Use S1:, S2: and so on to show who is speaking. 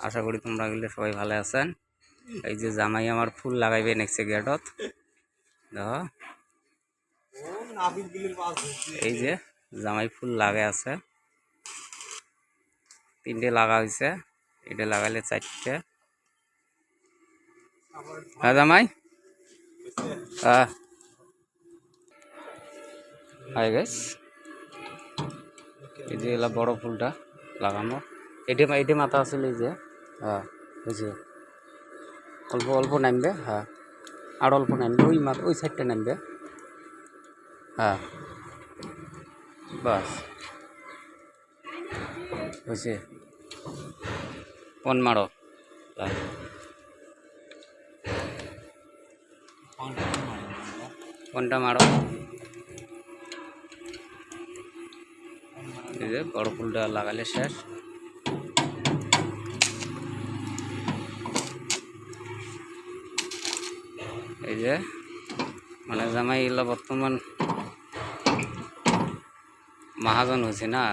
S1: আশা করি তোমরা গেলে সবাই ভালো আছেন। এই যে জামাই আমার ফুল লাগাইবে নেক্সট গেটত, দেখো এই যে জামাই ফুল লাগাই আছে, 3টে লাগা হয়েছে, এটা লাগাইলে 4টে। হ্যাঁ জামাই, হ্যাঁ হাই গাইস, এই যে এলা বড় ফুলটা লাগানো, এটা মাথা আসলে এই যে, হ্যাঁ বুঝছি, অল্প অল্প নামবে, হ্যাঁ আর অল্প নামবে, ওই সাইডটা নামবে, হ্যাঁ বাস বুঝছি। ফোন মারো, ফোনটা মারো। এই যে বড় ফুলটা লাগালে শেষ। এই যে মানে জামাই এগুলো বর্তমান মহাজন হয়েছে না।